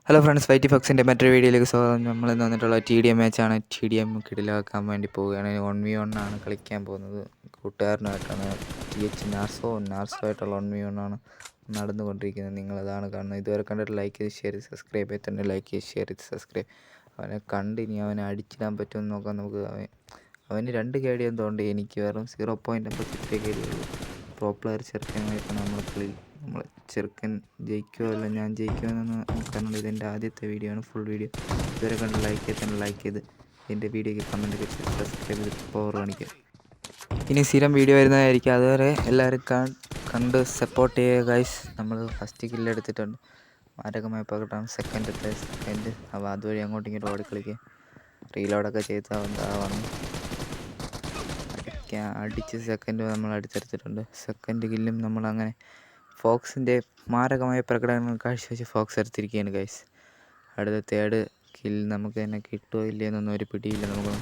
Hello friends, ഫൈറ്റി ഫോക്സിൻ്റെ മറ്റൊരു വീഡിയോയിലേക്ക് സ്വാഗതം. നമ്മൾ ഇന്ന് വന്നിട്ടുള്ള TDM മാച്ചാണ്. TDM കിടിലാക്കാൻ വേണ്ടി പോവുകയാണ്. 1v1 ആണ് കളിക്കാൻ പോകുന്നത്. കൂട്ടുകാരനായിട്ടാണ് നാർസോ ആയിട്ടുള്ള 1v1 ആണ് നടന്നുകൊണ്ടിരിക്കുന്നത്. നിങ്ങളതാണ് കാണുന്നത്. ഇതുവരെ കണ്ടിട്ട് ലൈക്ക് ചെയ്ത് ഷെയർ ചെയ്ത് സബ്സ്ക്രൈബ് ചെയ്ത് തന്നെ ലൈക്ക് ചെയ്ത് ഷെയർ ചെയ്ത് സബ്സ്ക്രൈബ്. അവനെ കണ്ടിനി അവനെ അടിച്ചിടാൻ പറ്റുമെന്ന് നോക്കാം നമുക്ക്. അവന് 2 KD എന്തുകൊണ്ട് എനിക്ക് വെറും 0.58 KD ഉള്ളൂ. പ്രോ പ്ലെയർ ചെറുക്കനായിട്ടാണ് നമ്മൾ ചെറുക്കൻ ജയിക്കുമോ അല്ല ഞാൻ ജയിക്കുമെന്ന് നോക്കാനുള്ള ഇതെൻ്റെ ആദ്യത്തെ വീഡിയോ ആണ്. ഫുൾ വീഡിയോ ഇതുവരെ കണ്ട് ലൈക്ക് ചെയ്ത് തന്നെ ലൈക്ക് ചെയ്ത് എൻ്റെ വീഡിയോയ്ക്ക് കമൻറ്റ് ഒക്കെ ചെയ്ത് സബ്സ്ക്രൈബ് ചെയ്ത് പവർ കാണിക്കുക. ഇനി സ്ഥിരം വീഡിയോ വരുന്നതായിരിക്കും. അതുവരെ എല്ലാവരും കണ്ട് സപ്പോർട്ട് ചെയ്യുക ഗൈസ്. നമ്മൾ ഫസ്റ്റ് കില്ലെടുത്തിട്ടുണ്ട്. മാരകമായി പകട്ടാണ് സെക്കൻഡ് അപ്പോൾ അതുവഴി അങ്ങോട്ടും ഇങ്ങോട്ടും ഓടിക്കളിക്കുക. റീലോഡൊക്കെ ചെയ്താൽ അടിച്ച് സെക്കൻഡ് നമ്മൾ അടുത്തെടുത്തിട്ടുണ്ട്. സെക്കൻഡ് കില്ലും നമ്മളങ്ങനെ ഫോക്സിൻ്റെ മാരകമായ പ്രകടനങ്ങൾ കാഴ്ചവെച്ച് ഫോക്സ് എടുത്തിരിക്കുകയാണ് ഗൈസ്. അടുത്ത തേർഡ് കിൽ നമുക്ക് തന്നെ കിട്ടുമോ ഇല്ലയെന്നൊന്നും ഒരു പിടിയില്ല. നമുക്ക്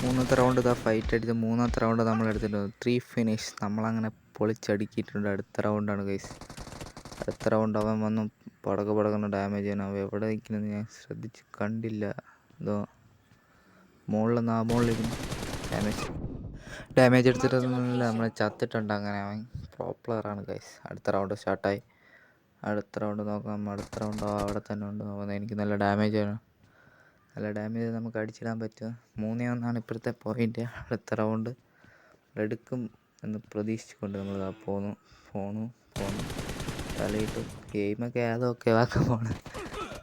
3ാമത്തെ റൗണ്ട് ഫൈറ്റ് അടിച്ച് 3ാമത്തെ റൗണ്ട് നമ്മൾ എടുത്തിട്ടുണ്ട്. 3 ഫിനിഷ് നമ്മളങ്ങനെ പൊളിച്ചടുക്കിയിട്ടുണ്ട്. അടുത്ത റൗണ്ടാണ് ഗൈസ്. അടുത്ത റൗണ്ട് അവൻ വന്നു പടകുന്ന ഡാമേജ് ചെയ്യണം. അവൻ എവിടെ നിൽക്കുന്നത് ഞാൻ ശ്രദ്ധിച്ച് കണ്ടില്ല. ഇതോ മുകളിലിരിക്കുന്നു. ഡാമേജ് എടുത്തിട്ടൊന്നുമില്ല, നമ്മൾ ചത്തിട്ടുണ്ട്. അങ്ങനെ അവൻ പ്രോ പ്ലെയറാണ് ഗൈസ്. അടുത്ത റൗണ്ട് സ്റ്റാർട്ടായി. അടുത്ത റൗണ്ട് നോക്കാം. അടുത്ത റൗണ്ട് അവിടെ തന്നെ ഉണ്ട്. നോക്കുന്നത് എനിക്ക് നല്ല ഡാമേജ് നമുക്ക് അടിച്ചിടാൻ പറ്റും. 3-1 ഇപ്പോഴത്തെ പോയിൻ്റ്. അടുത്ത റൗണ്ട് എടുക്കും എന്ന് പ്രതീക്ഷിച്ചുകൊണ്ട് നമ്മൾ പോന്നു തലയിട്ടു. ഗെയിമൊക്കെ അതൊക്കെ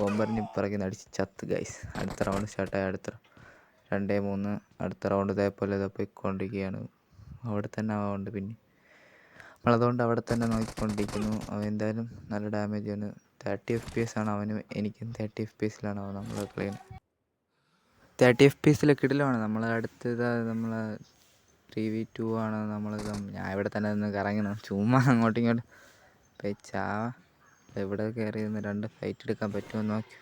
ബോംബറിന് പിറകിൽ അടിച്ച് ചത്ത് ഗൈസ്. അടുത്ത റൗണ്ട് സ്റ്റാർട്ടായി. അടുത്ത 2-3 അടുത്ത റൗണ്ട് ഇതേപോലെ പോയിക്കൊണ്ടിരിക്കുകയാണ്. അവിടെ തന്നെ ഉണ്ട്. പിന്നെ നമ്മളതുകൊണ്ട് അവിടെ തന്നെ നോക്കിക്കൊണ്ടിരിക്കുന്നു. അവൻ എന്തായാലും നല്ല ഡാമേജ് ആണ്. 30 FPS ആണ് അവനും എനിക്കും. 30 FPS അവൻ നമ്മൾ കളിക്കുന്നത്. 30 FPS കിടിലമാണ്. നമ്മൾ അടുത്തത് നമ്മൾ 3v2 ആണ്. ഞാൻ ഇവിടെ തന്നെ നിന്ന് കറങ്ങണം. ചുമ്മാ അങ്ങോട്ടും ഇങ്ങോട്ടും എവിടെ കയറി നിന്ന് 2 ഫൈറ്റ് എടുക്കാൻ പറ്റുമെന്ന് നോക്കി.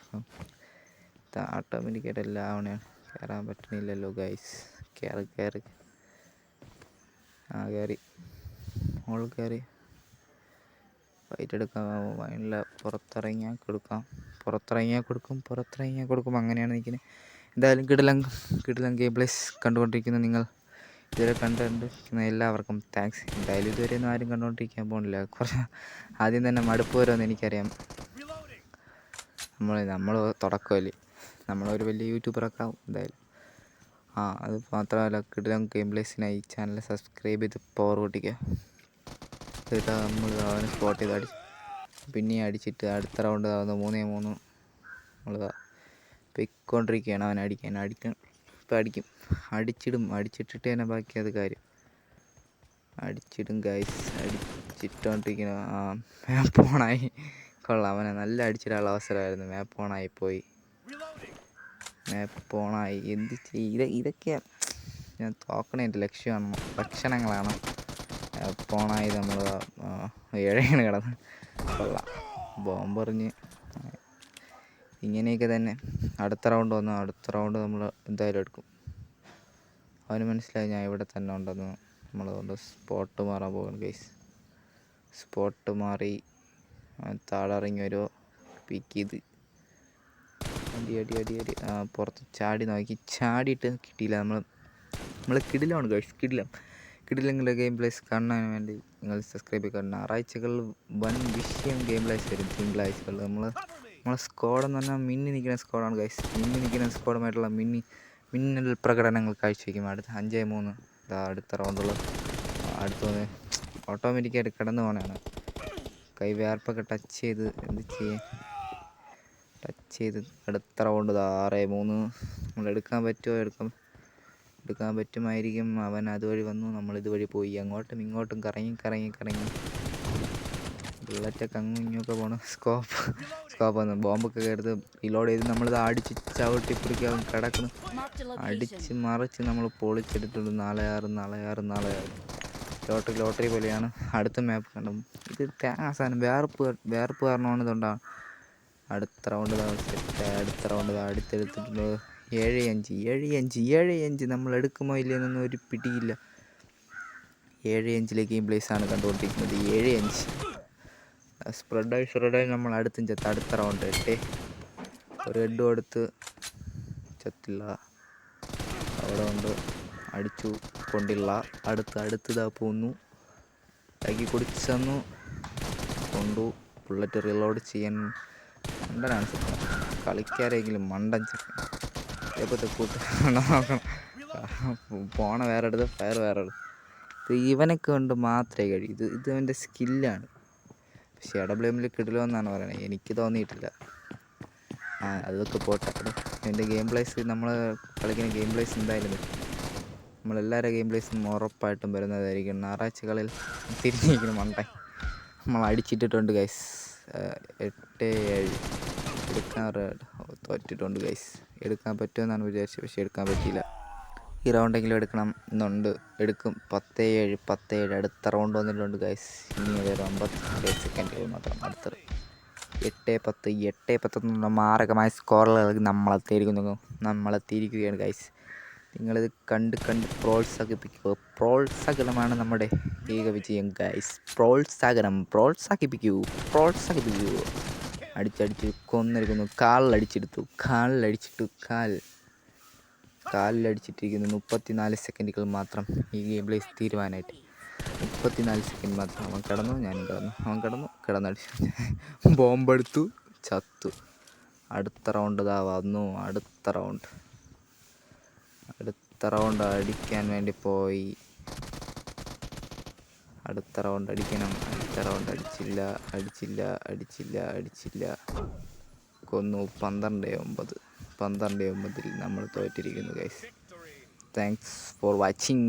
ഓട്ടോമാറ്റിക്കായിട്ട് എല്ലാം ആവണയാണ്. കയറാൻ പറ്റണില്ലല്ലോ ഗൈസ്. കയറി കയറി ഫൈറ്റ് എടുക്കാൻ വൈനില്ല. പുറത്തിറങ്ങിയാൽ കൊടുക്കും. അങ്ങനെയാണ് നിൽക്കുന്നത്. എന്തായാലും കിടിലം ഗെയിം പ്ലേസ് കണ്ടുകൊണ്ടിരിക്കുന്ന നിങ്ങൾ ഇതുവരെ കണ്ടുകൊണ്ടിരിക്കുന്ന എല്ലാവർക്കും താങ്ക്സ്. എന്തായാലും ഇതുവരെ ഒന്നും ആരും കണ്ടുകൊണ്ടിരിക്കാൻ പോകുന്നില്ല. കുറച്ച് ആദ്യം തന്നെ മടുപ്പ് വരുമെന്ന് എനിക്കറിയാം. നമ്മൾ തുടക്കമല്ലേ, നമ്മളൊരു വലിയ യൂട്യൂബറൊക്കെ ആവും എന്തായാലും. അത് മാത്രമല്ല, കിടിലം ഗെയിം പ്ലേസിനായി ചാനൽ സബ്സ്ക്രൈബ് ചെയ്ത് പവർ കൂട്ടിക്കുക. നമ്മൾ അവനെ സ്പോട്ട് ചെയ്ത് പിന്നെ അടിച്ചിട്ട് അടുത്ത റൗണ്ട് 3-3 നമ്മൾ പൊയ്ക്കൊണ്ടിരിക്കുകയാണ്. അവൻ ഇപ്പം അടിക്കും. അടിച്ചിട്ടിട്ട് തന്നെ ബാക്കി അത് കാര്യം. അടിച്ചിടും ഗൈസ്. അടിച്ചിട്ടോണ്ടിരിക്കണം. മാപ്പ് ഓണായി. കൊള്ളാം. അവനെ നല്ല അടിച്ചിടാനുള്ള അവസരമായിരുന്നു. മാപ്പ് ഓണായിപ്പോയി. എന്ത് ഇതൊക്കെയാണ് ഞാൻ തോക്കണേൻ്റെ ലക്ഷണങ്ങളാണ്. പോണായി നമ്മൾ 7 കിടന്ന് കൊള്ളാം. ബോംബെറിഞ്ഞ് ഇങ്ങനെയൊക്കെ തന്നെ. അടുത്ത റൗണ്ട് നമ്മൾ എന്തായാലും എടുക്കും. അവന് മനസ്സിലായി ഞാൻ ഇവിടെ തന്നെ ഉണ്ടെന്ന്. നമ്മളതുകൊണ്ട് സ്പോട്ട് മാറാൻ പോകുന്നു ഗൈസ്. സ്പോട്ട് മാറി താഴെ ഇറങ്ങി ഒരു പിക്ക് ചെയ്ത് അടി പുറത്ത് ചാടി നോക്കി. ചാടിയിട്ട് കിട്ടിയില്ല. നമ്മൾ കിടിലമാണ് ഗൈസ്. കിടിലങ്ങളുടെ ഗെയിം പ്ലേസ് കാണാൻ വേണ്ടി നിങ്ങൾ സബ്സ്ക്രൈബ് ചെയ്യുക. ഞായറാഴ്ചകളിൽ വൻ വിഷയം ഗെയിം പ്ലേസ് വരും. തിങ്കളാഴ്ചകളിൽ നമ്മളെ സ്ക്വാഡെന്ന് പറഞ്ഞാൽ മിന്നി നിൽക്കുന്ന സ്ക്വാഡാണ് ഗൈസ്. മിന്നി നിൽക്കുന്ന സ്ക്വാഡുമായിട്ടുള്ള മിന്നൽ പ്രകടനങ്ങൾ കാഴ്ചവെക്കും. അടുത്ത 5-3 അടുത്ത റൗണ്ടുള്ള അടുത്ത ഓട്ടോമാറ്റിക്കായിട്ട് കിടന്നു പോകണതാണ്. കൈ വേർപ്പൊക്കെ ടച്ച് ചെയ്ത് അടുത്ത റൗണ്ട് 6-3 നമ്മൾ എടുക്കാൻ പറ്റുമായിരിക്കും. അവൻ അതുവഴി വന്നു, നമ്മൾ ഇതുവഴി പോയി. അങ്ങോട്ടും ഇങ്ങോട്ടും കറങ്ങി ബുള്ളറ്റൊക്കെ അങ്ങും ഇങ്ങൊക്കെ പോകണം. സ്കോപ്പ് വന്നു. ബോംബൊക്കെ എടുത്ത് റീലോഡ് ചെയ്ത് നമ്മളിത് അടിച്ച് ചവിട്ടിപ്പിടിക്കുക. അവൻ കിടക്കുന്നു. അടിച്ച് മറിച്ച് നമ്മൾ പൊളിച്ചെടുത്തുള്ളൂ. 4-6 ലോട്ടറി പോലെയാണ്. അടുത്ത മാപ്പ് കണ്ടു. ഇത് സാധനം വേർപ്പ് കാരണമാണ്. ഇതുകൊണ്ടാണ് അടുത്ത റൗണ്ട് അടുത്തെടുത്തിട്ടുള്ളത്. 7-5 നമ്മൾ എടുക്കുമോ ഇല്ലയെന്നൊന്നും ഒരു പിടിയില്ല. 7-5 ഗെയിം പ്ലേസാണ് കണ്ടുകൊണ്ടിരിക്കുന്നത്. 7-5 സ്പ്രെഡായി നമ്മൾ അടുത്ത റൗണ്ട് 8 ഒരു ഹെഡ് കൊടുത്ത് ചത്തില്ല. അവിടെ കൊണ്ട് അടിച്ചു കൊണ്ടില്ല. അടുത്തതാ പോന്നു. കൈക്ക് കുടിച്ചു തന്നു. കൊണ്ടു. ബുള്ളറ്റ് റിലോഡ് ചെയ്യാൻ മണ്ടനാണ് സത്യം. കളിക്കാരെങ്കിലും മണ്ടൻ ചെക്കൻ. ഇതേപോലത്തെ നോക്കണം. പോണ വേറെ അടുത്ത് ഫയർ വേറെ അടുത്ത്. ഇവനൊക്കെ കൊണ്ട് മാത്രമേ കഴിയൂ. ഇത് അവൻ്റെ സ്കില്ലാണ്. പക്ഷേ AWMൽ കിടിലമെന്നാണ് പറയുന്നത്. എനിക്ക് തോന്നിയിട്ടില്ല. അതൊക്കെ പോട്ടെ. എൻ്റെ ഗെയിം പ്ലേസ്, നമ്മൾ കളിക്കുന്ന ഗെയിം പ്ലേസ് എന്തായാലും വരും. നമ്മളെല്ലാവരുടെ ഗെയിം പ്ലേസും ഉറപ്പായിട്ടും വരുന്നതായിരിക്കും. ഞായറാഴ്ചകളിൽ തിരിഞ്ഞിരിക്കണം മണ്ടൻ. നമ്മൾ അടിച്ചിട്ടിട്ടുണ്ട് ഗൈസ്. 8-7 എടുക്കാൻ തോറ്റിട്ടുണ്ട് ഗൈസ്. എടുക്കാൻ പറ്റുമെന്നാണ് വിചാരിച്ചത്, പക്ഷേ എടുക്കാൻ പറ്റിയില്ല. ഈ റൗണ്ടെങ്കിലും എടുക്കണം എന്നുണ്ട്. എടുക്കും. 10-7 അടുത്ത റൗണ്ട് വന്നിട്ടുണ്ട് ഗൈസ്. ഇനി ഒരു 52 സെക്കൻഡുകൾ മാത്രം. അടുത്തത് 8-10 എന്നുള്ള മാരകമായ സ്കോറുകൾ നമ്മളെത്തിയിരിക്കുകയാണ് ഗൈസ്. നിങ്ങളിത് കണ്ട് പ്രോത്സാഹിപ്പിക്കുക. പ്രോത്സാഹനമാണ് നമ്മുടെ ഏക വിജയം ഗൈസ്. പ്രോത്സാഹിപ്പിക്കൂ. അടിച്ചടിച്ച് കൊന്നിരിക്കുന്നു. കാലിലടിച്ചിട്ടിരിക്കുന്നു. 34 സെക്കൻഡുകൾ മാത്രം ഈ ഗെയിം പ്ലേസ് തീരുവാനായിട്ട്. 34 സെക്കൻഡ് മാത്രം. അവൻ കിടന്നു, ഞാനും കിടന്നു. കിടന്നടിച്ചു, ബോംബെടുത്തു, ചത്തു. അടുത്ത റൗണ്ട് ഇതാ വന്നു. അടുത്ത റൗണ്ട് അടിക്കാൻ വേണ്ടി പോയി. അടുത്ത റൗണ്ട് അടിക്കണം. അടുത്ത റൗണ്ട് അടിച്ചില്ല. കൊന്നു. 12-9 നമ്മൾ തോറ്റിരിക്കുന്നു ഗൈസ്. Thanks for watching.